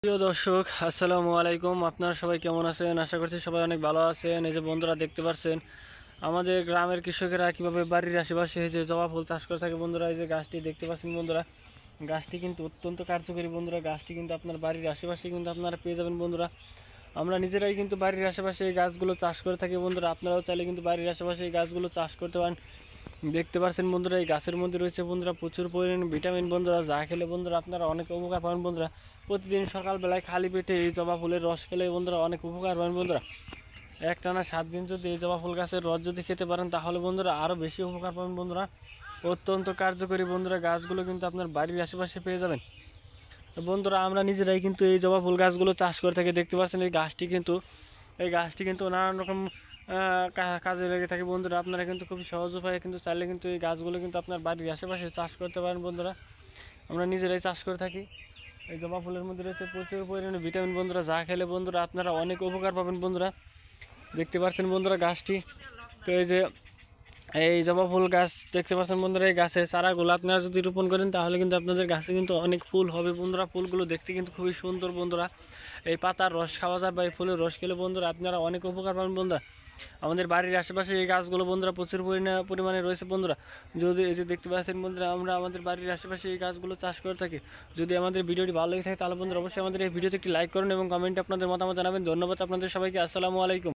প্রিয় দর্শক, আসসালামু আলাইকুম। আপনারা সবাই কেমন আছেন? আশা করছি সবাই অনেক ভালো আছেন। এই যে বন্ধুরা দেখতে পাচ্ছেন আমাদের গ্রামের কৃষকেরা কীভাবে বাড়ির আশেপাশে এই যে জবা ফুল চাষ করে থাকে। বন্ধুরা এই যে গাছটি দেখতে পাচ্ছেন, বন্ধুরা গাছটি কিন্তু অত্যন্ত কার্যকরী। বন্ধুরা গাছটি কিন্তু আপনার বাড়ির আশেপাশে কিন্তু আপনারা পেয়ে যাবেন। বন্ধুরা আমরা নিজেরাই কিন্তু বাড়ির আশেপাশে এই গাছগুলো চাষ করে থাকি। বন্ধুরা আপনারাও চাইলে কিন্তু বাড়ির আশেপাশে এই গাছগুলো চাষ করতে পারেন। দেখতে পাচ্ছেন বন্ধুরা এই গাছের মধ্যে রয়েছে বন্ধুরা প্রচুর পরিমাণে ভিটামিন। বন্ধুরা যা খেলে বন্ধুরা আপনারা অনেক উপকার পাবেন। বন্ধুরা প্রতিদিন সকালবেলায় খালি পেটে এই জবা ফুলের রস খেলে বন্ধুরা অনেক উপকার পাবেন। বন্ধুরা একটানা 7 দিন যদি এই জবা ফুল গাছের রস যদি খেতে পারেন তাহলে বন্ধুরা আরও বেশি উপকার পাবেন। বন্ধুরা অত্যন্ত কার্যকরী। বন্ধুরা গাছগুলো কিন্তু আপনার বাড়ির আশেপাশে পেয়ে যাবেন। বন্ধুরা আমরা নিজেরাই কিন্তু এই জবা ফুল গাছগুলো চাষ করে থাকি। দেখতে পাচ্ছেন এই গাছটি কিন্তু নানান রকম কাজে লেগে থাকে। বন্ধুরা আপনারা কিন্তু খুবই সহজ উপায়ে কিন্তু চাইলে কিন্তু এই গাছগুলো কিন্তু আপনার বাড়ির আশেপাশে চাষ করতে পারেন। বন্ধুরা আমরা নিজেরাই চাষ করে থাকি। এই জবা ফুলের মধ্যে রয়েছে প্রচুর পরিমাণে ভিটামিন। বন্ধুরা যা খেলে বন্ধুরা আপনারা অনেক উপকার পাবেন। বন্ধুরা দেখতে পাচ্ছেন বন্ধুরা গাছটি, তো এই জবা ফুল গাছ দেখতে পাচ্ছেন বন্ধুরা, এই গাছের চারাগুলো আপনারা যদি রোপণ করেন তাহলে কিন্তু আপনাদের গাছে কিন্তু অনেক ফুল হবে। বন্ধুরা ফুলগুলো দেখতে কিন্তু খুবই সুন্দর। বন্ধুরা এই পাতার রস খাওয়া যায় বা এই ফুলের রস খেলে বন্ধুরা আপনারা অনেক উপকার পাবেন। বন্ধুরা আমাদের বাড়ির আশেপাশে এই গাছগুলো বন্ধুরা প্রচুর পরিমাণে রয়েছে। বন্ধুরা যদি এই যে দেখতে পাচ্ছেন বন্ধুরা আমরা আমাদের বাড়ির আশেপাশে এই গাছগুলো চাষ করে থাকি। যদি আমাদের ভিডিওটি ভালো লেগে থাকে তাহলে বন্ধুরা অবশ্যই আমাদের এই ভিডিওতে একটি লাইক করুন এবং কমেন্টে আপনাদের মতামত জানাবেন। ধন্যবাদ আপনাদের সবাইকে। আসসালামু আলাইকুম।